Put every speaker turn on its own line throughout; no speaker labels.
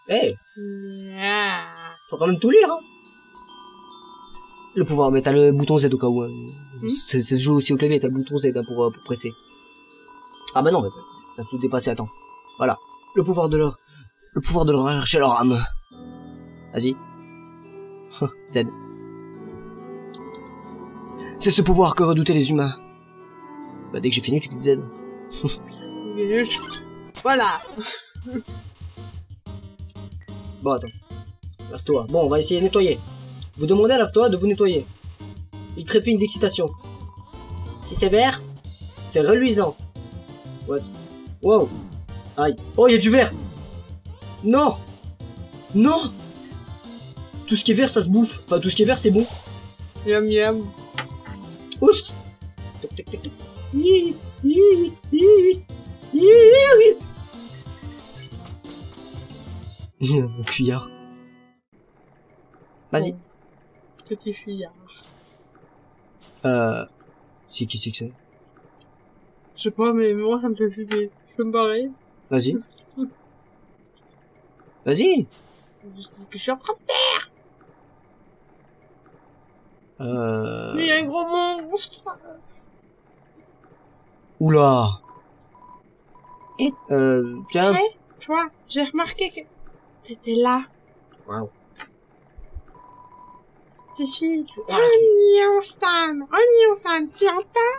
Eh,
Ah.
faut quand même tout lire, hein. Le pouvoir, mais t'as le bouton Z au cas où. Hein. C'est ce jeu aussi au clavier, t'as le bouton Z hein, pour presser. Ah bah non, mais t'as tout dépassé, attends. Voilà. Le pouvoir de leur arracher leur âme. Vas-y. Z. C'est ce pouvoir que redoutaient les humains. Bah dès que j'ai fini, tu cliques Z.
Voilà.
Bon, attends. Lave-toi. Bon, on va essayer de nettoyer. Vous demandez à Lave-toi de vous nettoyer. Il trépigne d'excitation. Si c'est vert, c'est reluisant. What? Wow. Aïe. Oh, il y a du vert. Non. Non. Tout ce qui est vert, ça se bouffe. Enfin, tout ce qui est vert, c'est bon.
Miam miam.
Oust. Toc, toc, toc, toc. Hi, hi, hi, hi. Mon fuyard. Vas-y.
Bon. Petit fuyard.
C'est qui c'est que c'est?
Je sais pas, mais moi ça me fait flipper. Je peux me barrer.
Vas-y. Vas-y.
Je sais ce que je suis en train de
Euh...
Mais il y a un gros monstre.
Oula. Tiens.
Ouais, toi, j'ai remarqué que t'étais là.
Wow.
Je suis Oignon-san. Oignon-san, tu entends?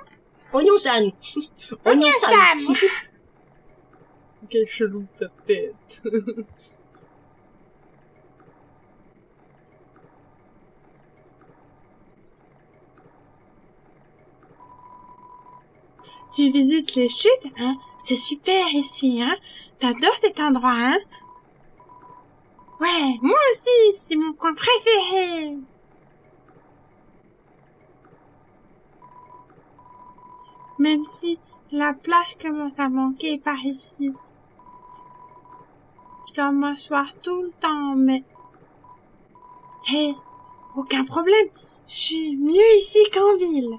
Oignon-san. Oignon-san.
Oignon-san. Quel chelou ta tête. Tu visites les chutes, hein? C'est super ici, hein? T'adores cet endroit, hein? Ouais, moi aussi, c'est mon coin préféré. Même si la plage commence à manquer par ici. Je dois m'asseoir tout le temps, mais... Hé, aucun problème. Je suis mieux ici qu'en ville.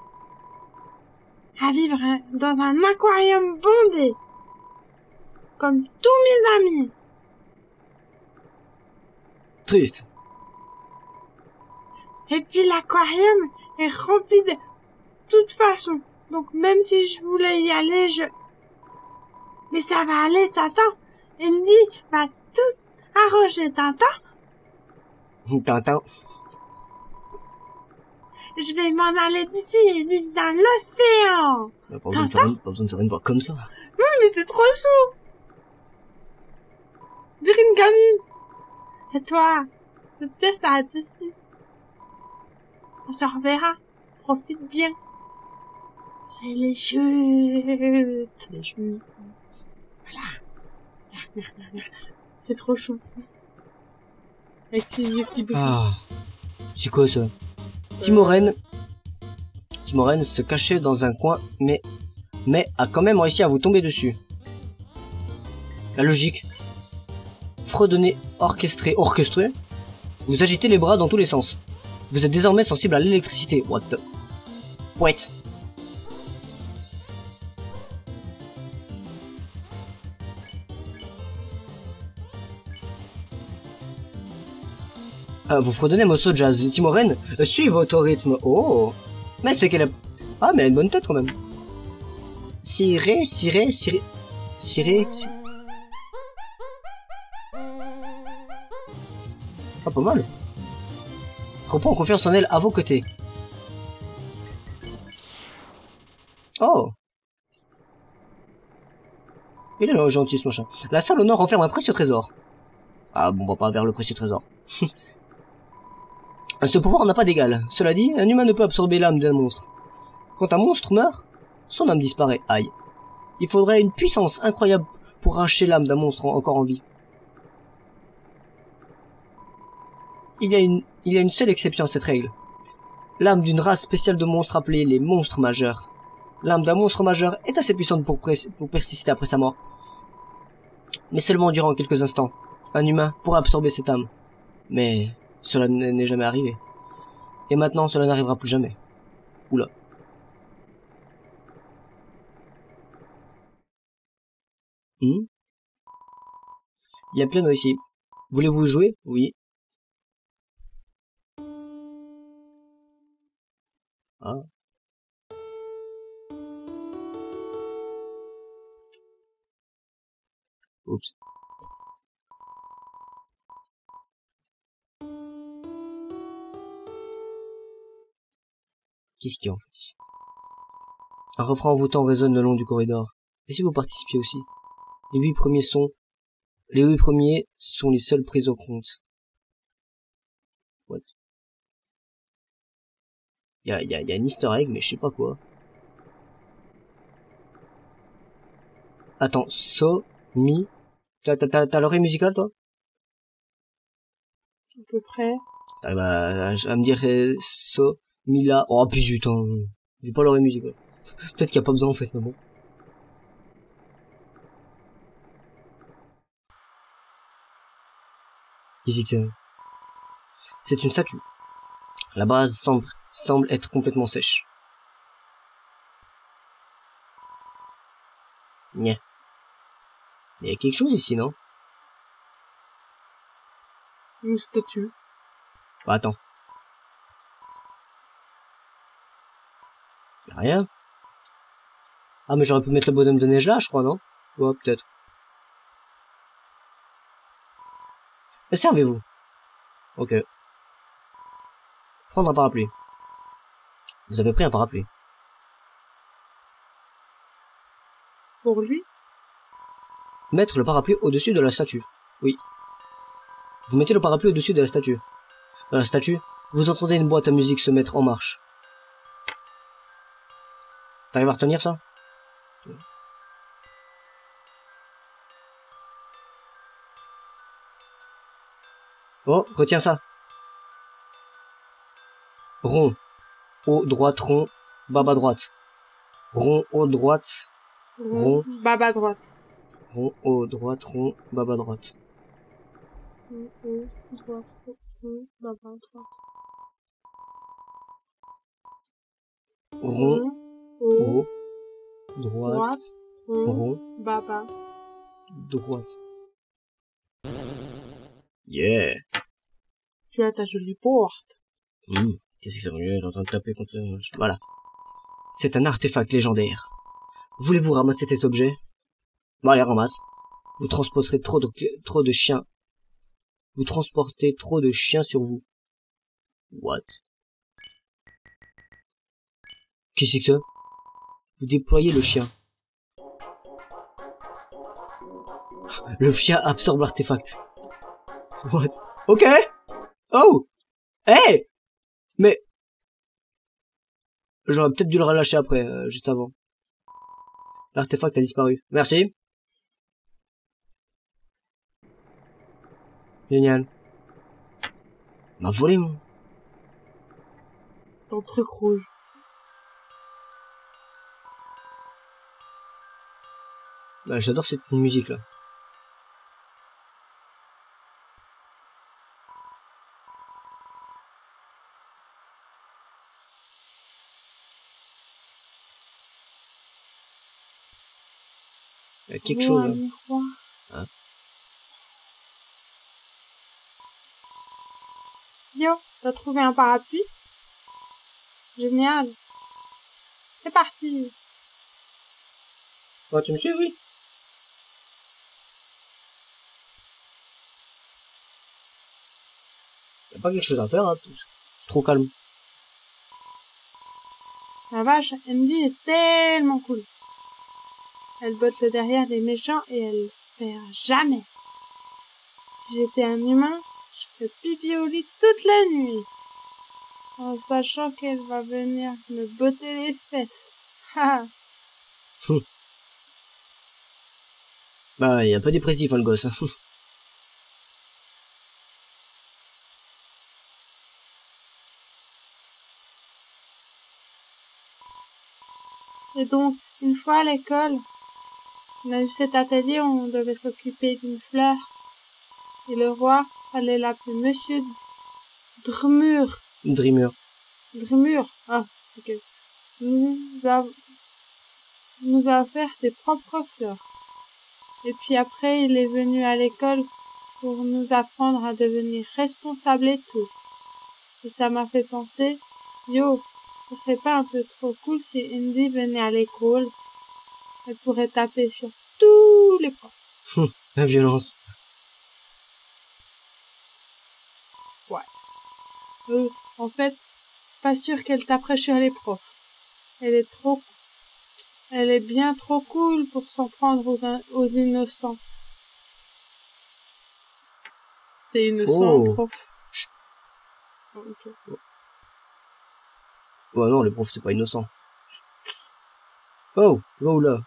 À vivre dans un aquarium bondé. Comme tous mes amis.
Triste.
Et puis l'aquarium est rempli de toute façon. Donc même si je voulais y aller, Mais ça va aller, t'entends? Andy va tout arranger, t'entends?
Tintin.
Je vais m'en aller d'ici et vivre dans l'océan.
Pas besoin de faire une voix comme ça.
Ouais, mais c'est trop chaud. Dire une gamine. Et toi, cette pièce s'arrête ici. On se reverra. Profite bien. C'est les chutes.
Les cheveux.
Voilà. C'est trop chaud. Avec tes yeux qui brillent.
Ah. C'est quoi ça? Timoren se cachait dans un coin, mais a quand même réussi à vous tomber dessus. La logique. Fredonner, orchestré. Vous agitez les bras dans tous les sens. Vous êtes désormais sensible à l'électricité. What the... Wait. Vous fredonnez morceau de jazz. Timoren suit votre rythme. Oh. Mais c'est qu'elle a... Ah, mais elle a une bonne tête quand même. Ciré. Ah, pas mal. Reprends confiance en elle à vos côtés. Oh. Il est gentil ce machin. La salle au nord renferme un précieux trésor. Ah bon, on va pas vers le précieux trésor. Ce pouvoir n'a pas d'égal. Cela dit, un humain ne peut absorber l'âme d'un monstre. Quand un monstre meurt, son âme disparaît. Aïe. Il faudrait une puissance incroyable pour arracher l'âme d'un monstre encore en vie. Il y a une seule exception à cette règle. L'âme d'une race spéciale de monstres appelée les monstres majeurs. L'âme d'un monstre majeur est assez puissante pour persister après sa mort. Mais seulement durant quelques instants. Un humain pourrait absorber cette âme. Mais cela n'est jamais arrivé. Et maintenant, cela n'arrivera plus jamais. Oula. Il y a un piano ici. Voulez-vous jouer? Oui. Ah. Oups. Qu'est-ce qu'il y a en fait ici? Un refrain envoûtant résonne le long du corridor. Et si vous participiez aussi? Les 8 premiers sont les seuls pris au compte. What? Y a un easter egg, mais je sais pas quoi. Attends, so, mi. T'as l'oreille musicale, toi?
À peu près.
T'arrives à me dire so, mi, la. Oh, puis zut, hein. J'ai pas l'oreille musicale. Peut-être qu'il y a pas besoin, en fait, mais bon. Qu'est-ce que c'est? C'est une statue. La base semble être complètement sèche. Nya. Il y a quelque chose ici, non?
Une statue.
Bah, attends. Y a rien. Ah, mais j'aurais pu mettre le bonhomme de neige là, je crois, non? Ouais, peut-être. Servez-vous. Ok. Prendre un parapluie. Vous avez pris un parapluie.
Pour lui?
Mettre le parapluie au-dessus de la statue. Oui. Vous mettez le parapluie au-dessus de la statue. Dans la statue, vous entendez une boîte à musique se mettre en marche. T'arrives à retenir ça? Oh, retiens ça. Rond. Haut, droite, rond. Baba droite. Rond, haut, droite. Rond.
Baba droite.
Rond, haut, droite, rond. Baba droite.
Droite, rond, baba droite.
Rond, haut, droite, rond,
baba.
droite. Yeah.
Tu as ta jolie porte.
Qu'est-ce que ça veut dire? Il est en train de taper contre le... Voilà. C'est un artefact légendaire. Voulez-vous ramasser cet objet? Bon, allez, ramasse. Vous transporterez trop de chiens. Vous transportez trop de chiens sur vous. What? Qu'est-ce que c'est que ça? Vous déployez le chien. Le chien absorbe l'artefact. What? Ok. Oh. Hey. Mais j'aurais peut-être dû le relâcher après, juste avant. L'artefact a disparu. Merci. Génial. Il m'a volé, moi.
Ton truc rouge.
Bah, j'adore cette musique, là. Il y a quelque chose, là.
Miroir.
Hein?
Yo, t'as trouvé un parapluie? Génial. C'est parti.
Oh, tu me suis, oui? Y a pas quelque chose à faire, hein. C'est trop calme.
La vache, Andy est tellement cool. Elle botte le derrière des méchants et elle le perd jamais. Si j'étais un humain, je ferais pipi au lit toute la nuit. En sachant qu'elle va venir me botter les fesses. Haha.
Bah, il est un peu dépressif, hein, le gosse.
Et donc, une fois à l'école, on a eu cet atelier où on devait s'occuper d'une fleur. Et le roi fallait l'appeler Monsieur Drumur.
Dreamer.
Drumur. Ah, ok. Nous a offert ses propres fleurs. Et puis après, il est venu à l'école pour nous apprendre à devenir responsables et tout. Et ça m'a fait penser, yo, ce serait pas un peu trop cool si Indy venait à l'école? Elle pourrait taper sur tous les profs.
La violence.
En fait, pas sûr qu'elle taperait sur les profs. Elle est bien trop cool pour s'en prendre aux innocents. C'est innocent, prof. Okay.
Ouais, non, les profs, c'est pas innocent. Oh, là.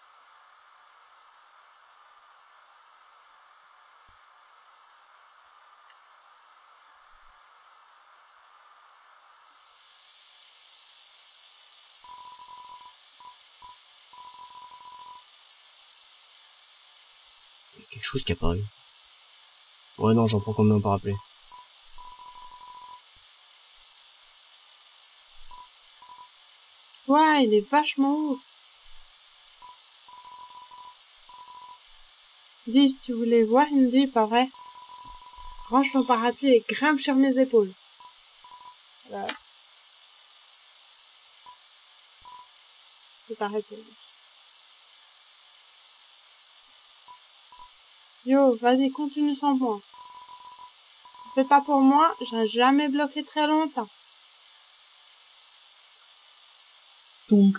Il y a quelque chose qui apparaît. Ouais, non, j'en prends quand même un parapluie.
Ouais, il est vachement haut. Dis, tu voulais voir Indy, pas vrai? Range ton parapluie et grimpe sur mes épaules. Voilà. C'est ta réponse. Yo, vas-y, continue sans moi. Fais pas pour moi, j'aurais jamais bloqué très longtemps.
Donc.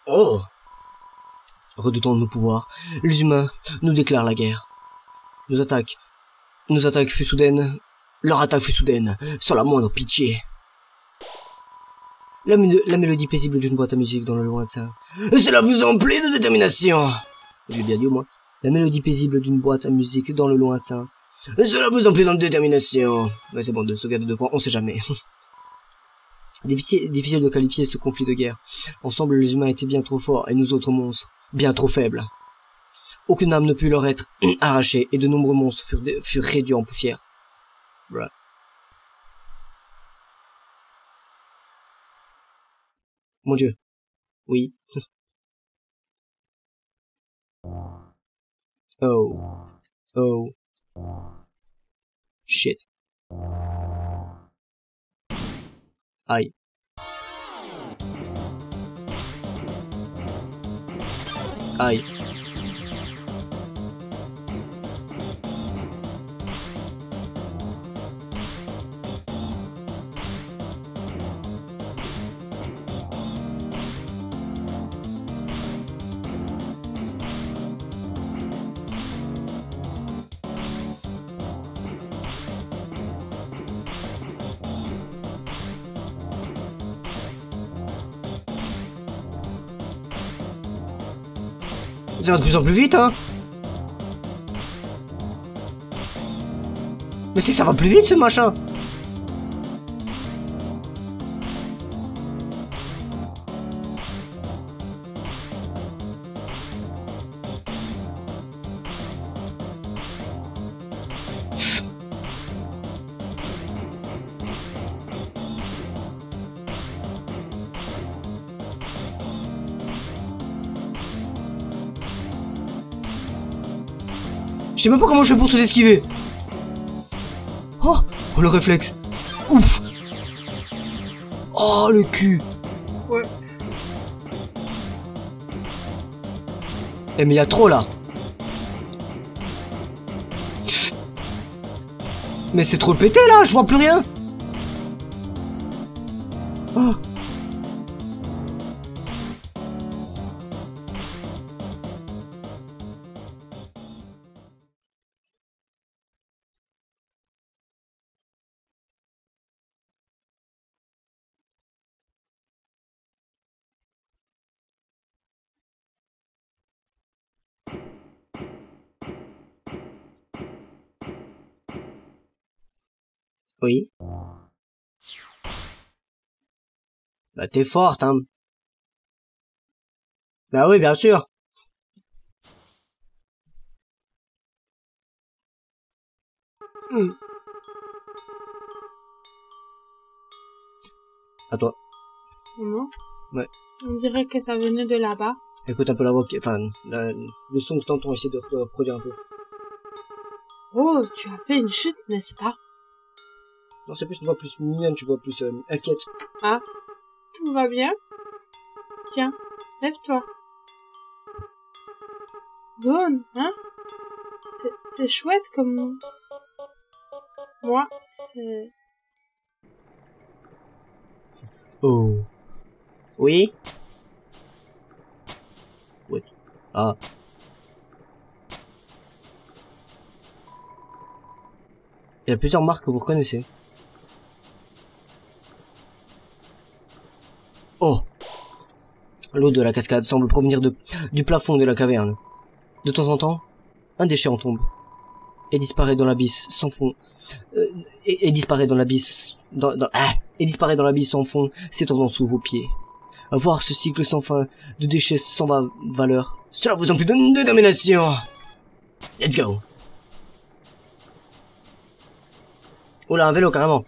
Oh! Redoutant nos pouvoirs, les humains nous déclarent la guerre. Nos attaques fut soudaine. Leur attaque fut soudaine, sans la moindre pitié. La mélodie paisible d'une boîte à musique dans le lointain. Cela vous emplit de détermination. J'ai bien dit au moins. La mélodie paisible d'une boîte à musique dans le lointain. Cela vous emplit de détermination. Ouais, c'est bon, de sauvegarder 2 points, on sait jamais. Difficile de qualifier ce conflit de guerre. Ensemble, les humains étaient bien trop forts et nous autres monstres, bien trop faibles. Aucune âme ne put leur être arrachée et de nombreux monstres furent réduits en poussière. Voilà. Mon Dieu. Oui. Oh. Oh. Shit. Aïe. Aïe. Ça va de plus en plus vite, hein. Mais c'est que ça va plus vite, ce machin. Je sais même pas comment je fais pour tout esquiver. Oh, oh le réflexe. Ouf. Oh le cul.
Ouais.
Eh mais y a trop là. Mais c'est trop pété là, je vois plus rien. Oh. Oui. Bah t'es forte, hein. Bah oui, bien sûr. À toi.
Comment?
Ouais.
On dirait que ça venait de là-bas.
Écoute un peu la voix, enfin, le son que t'entends, essayer de reproduire un peu.
Oh, tu as fait une chute, n'est-ce pas?
Non, c'est plus une voix plus mignonne, tu vois, plus inquiète.
Ah, tout va bien? Tiens, lève-toi. Zone, hein? C'est chouette comme... Moi, c'est...
Oh. Oui? Oui. Ah. Il y a plusieurs marques que vous reconnaissez. Oh! L'eau de la cascade semble provenir du plafond de la caverne. De temps en temps, un déchet en tombe. Et disparaît dans l'abysse sans fond. Et disparaît dans l'abysse... et disparaît dans l'abysse sans fond, s'étendant sous vos pieds. À voir ce cycle sans fin de déchets sans valeur. Cela vous emplit de détermination. Let's go. Oula, un vélo carrément.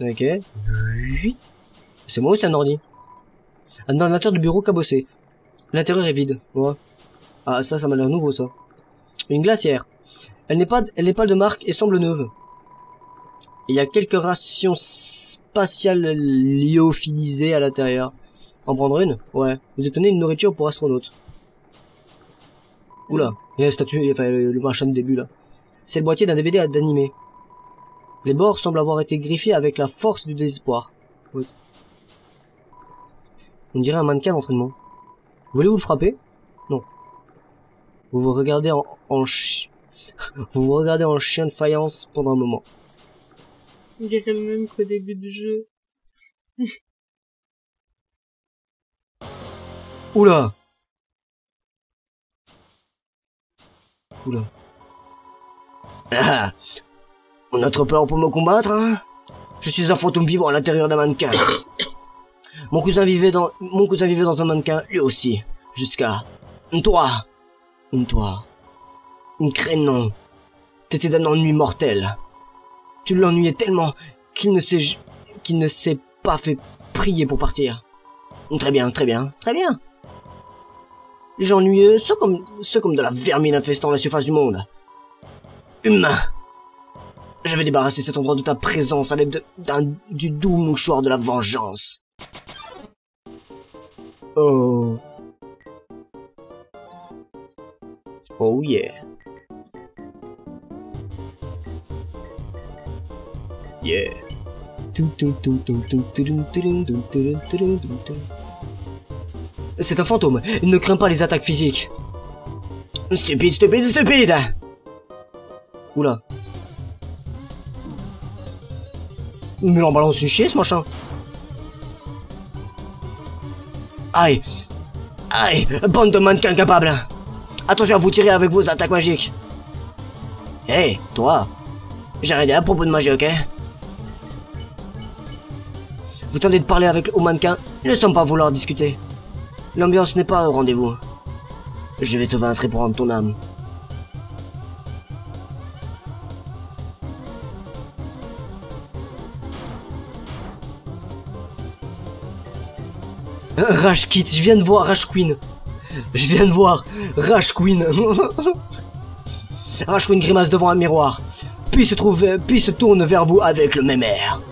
Ok. 8. C'est moi ou c'est un ordi? Un ordinateur de bureau cabossé. L'intérieur est vide. Ouais. Ah, ça m'a l'air nouveau, ça. Une glacière. Elle n'est pas de marque et semble neuve. Il y a quelques rations spatiales lyophilisées à l'intérieur. En prendre une? Ouais. Vous obtenez une nourriture pour astronaute. Oula. Il y a la statue, enfin, le machin de début, là. C'est le boîtier d'un DVD d'animé. Les bords semblent avoir été greffés avec la force du désespoir. Ouais. On dirait un mannequin d'entraînement. Voulez-vous le frapper? Non. Vous vous regardez vous vous regardez en chien de faïence pendant un moment.
On dirait le même qu'au début du jeu.
Oula! Oula. Ah! On a trop peur pour me combattre, hein? Je suis un fantôme vivant à l'intérieur d'un mannequin. Mon cousin vivait dans un mannequin, lui aussi. Jusqu'à... Toi! Une crénon. T'étais d'un ennui mortel. Tu l'ennuyais tellement qu'il ne s'est pas fait prier pour partir. Très bien. Les gens ennuyeux, ceux comme de la vermine infestant la surface du monde. Humain. Je vais débarrasser cet endroit de ta présence à l'aide du doux mouchoir de la vengeance. Oh. Oh yeah. Yeah. C'est un fantôme, il ne craint pas les attaques physiques. Stupide. Oula. Mais on balance une chier ce machin. Aïe, bande de mannequins incapables. Attention à vous tirer avec vos attaques magiques. Hey, toi. J'ai rien dit à propos de magie, ok? Vous tentez de parler aux mannequins, ils ne semblent pas vouloir discuter. L'ambiance n'est pas au rendez-vous. Je vais te vaincre et prendre ton âme. Rage Kit, je viens de voir Rage Queen. Rage Queen grimace devant un miroir, puis se tourne vers vous avec le même air.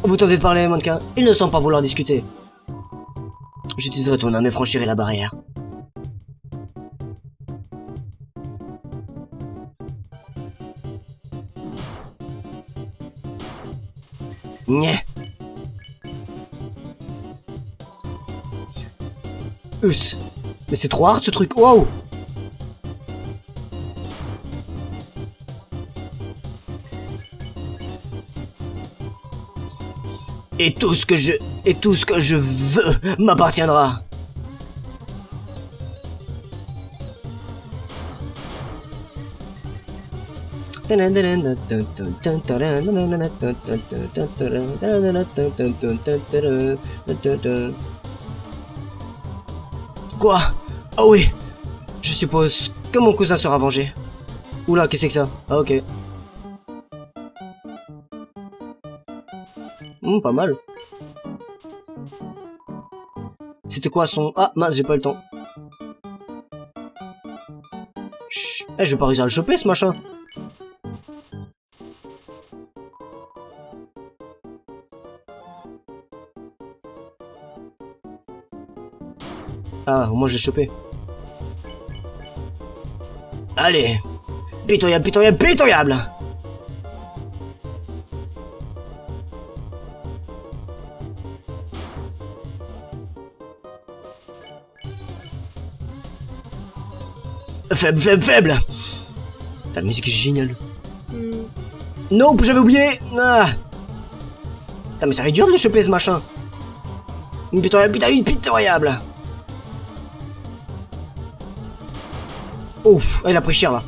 Vous tentez de parler, mannequin, il ne semble pas vouloir discuter. J'utiliserai ton âme et franchirai la barrière. Nyeh. Mais c'est trop hard ce truc, wow! Et tout ce que je veux m'appartiendra. Quoi? Oh oui. Je suppose que mon cousin sera vengé. Oula, qu'est-ce que c'est que ça? Ah ok. Pas mal. C'était quoi son... Ah, mince, j'ai pas le temps. Chut. Eh, je vais pas réussir à le choper, ce machin. Ah, au moins j'ai chopé. Allez. Pitoyable, pitoyable, pitoyable. Faible, faible, faible. La musique est géniale. Non, j'avais oublié. Ah. Putain, mais ça va être dur de le choper, ce machin. Pitoyable, pitoyable, pitoyable. Ouf, il a pris cher là.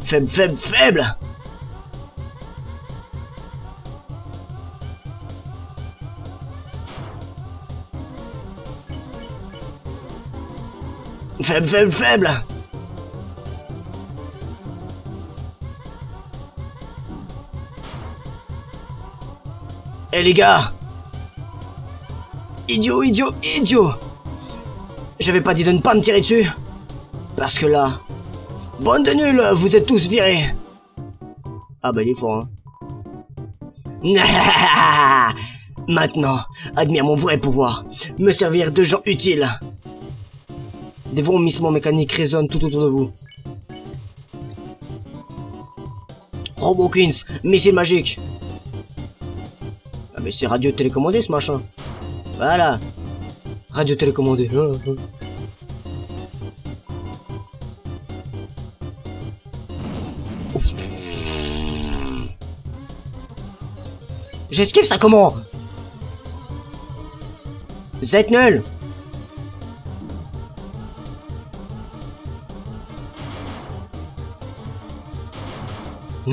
Faible, faible, faible. Faible, faible, faible. Eh les gars. Idiot, idiot, idiot. J'avais pas dit de ne pas me tirer dessus. Parce que là... Bande de nuls, vous êtes tous virés. Ah bah il est fort, hein. Maintenant, admire mon vrai pouvoir. Me servir de gens utiles. Des vomissements mécaniques résonnent tout autour de vous. Robokins, missile magique. Ah mais c'est radio télécommandé ce machin. Voilà. Radio télécommandé. J'esquive ça comment? Vous êtes nul.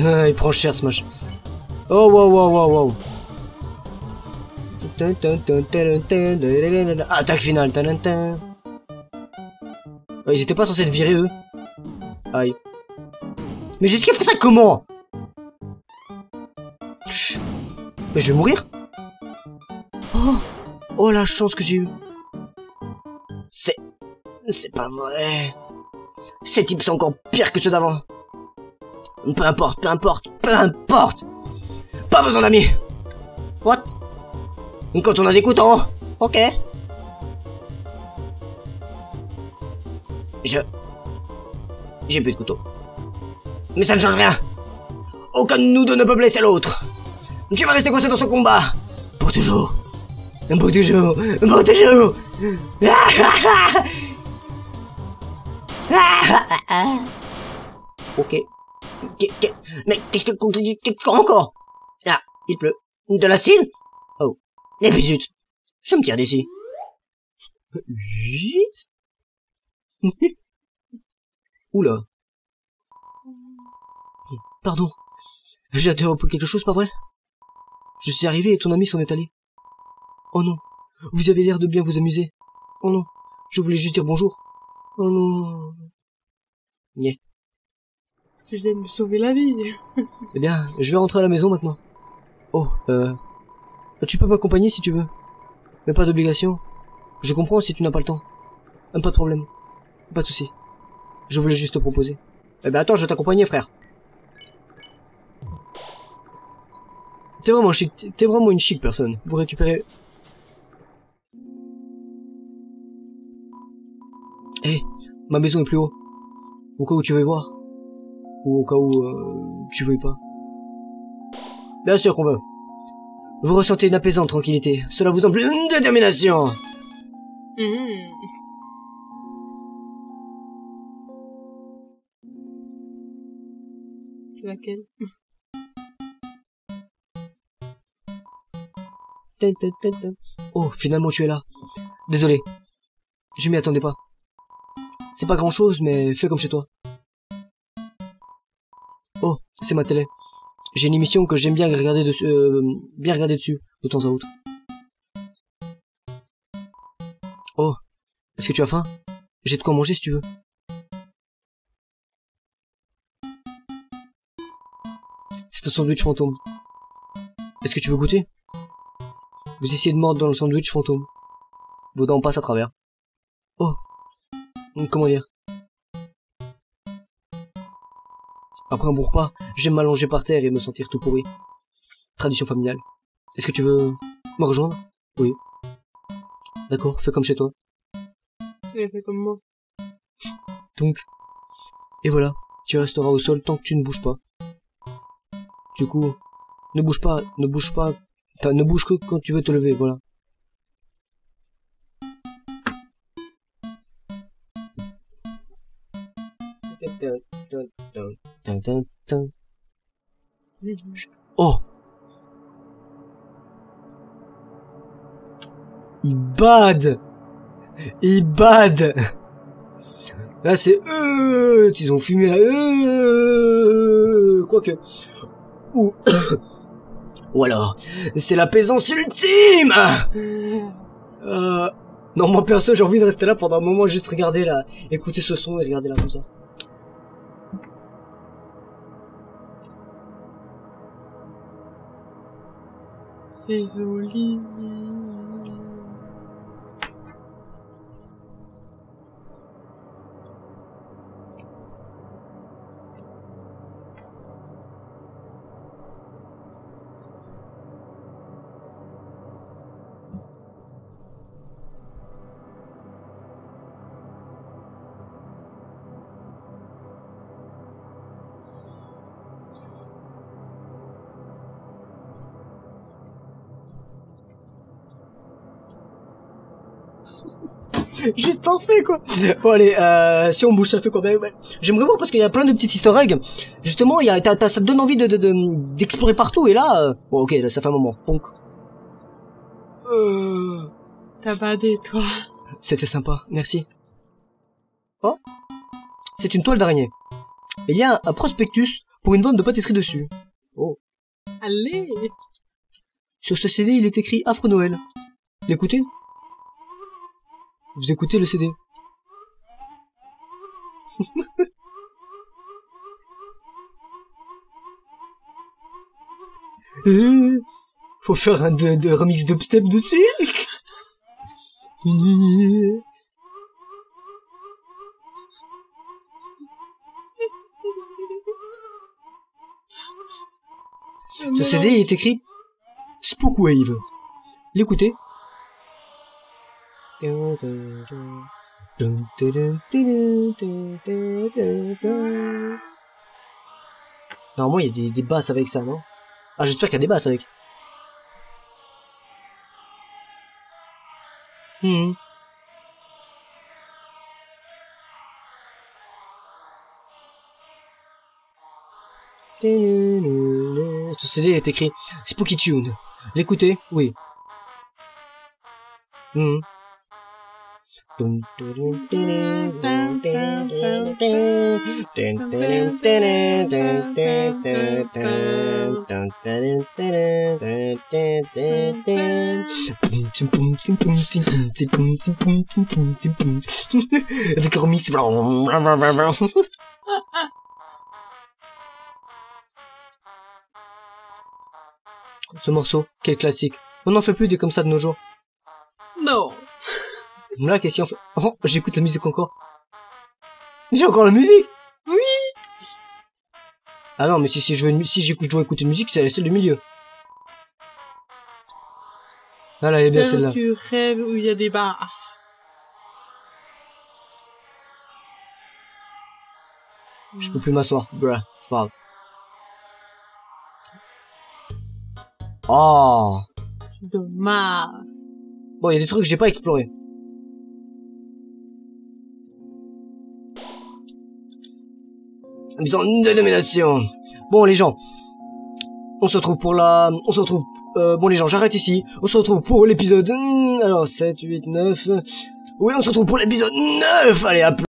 Ah, il prend cher ce match. Oh wow wow wow wow. Attaque finale. Ils étaient pas censés être virés eux. Aïe. Mais j'esquive ça comment? Mais je vais mourir. Oh, oh la chance que j'ai eue. C'est pas vrai. Ces types sont encore pires que ceux d'avant. Peu importe, peu importe, peu importe. Pas besoin d'amis. What? Quand on a des couteaux. Ok. J'ai plus de couteau. Mais ça ne change rien. Aucun de nous deux ne peut blesser l'autre. Tu vas rester coincé dans ce combat. Pour toujours. Pour toujours. Pour toujours. Ok. Mais qu'est-ce que... Encore. Ah, il pleut. De l'acide? Oh. Et puis zut. Je me tire d'ici. Vite. Oula. Pardon. J'ai interrompu quelque chose, pas vrai? Je suis arrivé et ton ami s'en est allé. Oh non. Vous avez l'air de bien vous amuser. Oh non. Je voulais juste dire bonjour. Oh non. Yeah.
Tu viens de me sauver la vie.
Eh bien, je vais rentrer à la maison maintenant. Oh, tu peux m'accompagner si tu veux. Mais pas d'obligation. Je comprends si tu n'as pas le temps. Pas de problème. Pas de souci. Je voulais juste te proposer. Eh ben attends, je vais t'accompagner, frère. T'es vraiment chic. T'es vraiment une chic personne. Vous récupérez... Eh, ma maison est plus haut. Au cas où tu veux y voir. Ou au cas où tu veux pas. Bien sûr qu'on veut. Vous ressentez une apaisante tranquillité. Cela vous emplit une détermination.
C'est laquelle?
Oh, finalement tu es là. Désolé. Je m'y attendais pas. C'est pas grand chose, mais fais comme chez toi. Oh, c'est ma télé. J'ai une émission que j'aime bien regarder dessus, de temps à autre. Oh, est-ce que tu as faim? J'ai de quoi manger si tu veux. C'est un sandwich fantôme. Est-ce que tu veux goûter? Vous essayez de mordre dans le sandwich fantôme. Vos dents passent à travers. Oh. Comment dire? Après un bon repas, j'aime m'allonger par terre et me sentir tout pourri. Tradition familiale. Est-ce que tu veux me rejoindre? Oui. D'accord, fais comme chez toi.
Il fait comme moi.
Donc, et voilà, tu resteras au sol tant que tu ne bouges pas. Du coup, ne bouge pas, ne bouge que quand tu veux te lever, voilà. Oh! Il bade! Il bade! Là c'est ils ont fumé là. Quoique. Ou ou alors, c'est la plaisance ultime. Non, moi perso, j'ai envie de rester là pendant un moment, juste regarder là, écouter ce son et regarder là comme ça.
C'est joli.
Juste parfait quoi. Bon allez, si on bouge ça fait quoi? Ben, ouais. J'aimerais voir parce qu'il y a plein de petites easter eggs. Justement, ça te donne envie d'explorer partout et là, bon ok, là, ça fait un moment. Donc,
T'as badé toi.
c'était sympa, merci. Oh, c'est une toile d'araignée. Il y a un prospectus pour une vente de pâtisserie dessus. Oh.
Allez.
Sur ce CD, il est écrit Affreux Noël. L'écoutez? Vous écoutez le CD? Faut faire un de remix dubstep dessus. Ce CD, il est écrit Spookwave. L'écoutez? Normalement, il y a des basses avec ça, non? Ah, j'espère qu'il y a des basses avec. Ce CD est écrit Spooky Tune. L'écoutez? Oui. Avec un remix. Ce morceau, quel classique. On n'en fait plus des comme ça de nos jours.
Non.
Là, qu'est-ce qu'on fait? Oh, j'écoute la musique encore. J'ai encore la musique?
Oui.
Ah non, mais si je dois écouter une musique, c'est celle du milieu. Ah là, elle est bien celle-là.
Tu rêves où il y a des basses.
Je peux plus m'asseoir. Bruh, c'est pas grave. Oh.
Dommage.
Bon, il y a des trucs que j'ai pas explorés. Ils ont une dénomination. Bon, les gens. On se retrouve bon, les gens, j'arrête ici. On se retrouve pour l'épisode... Alors, 7, 8, 9... Oui, on se retrouve pour l'épisode 9. Allez, à plus.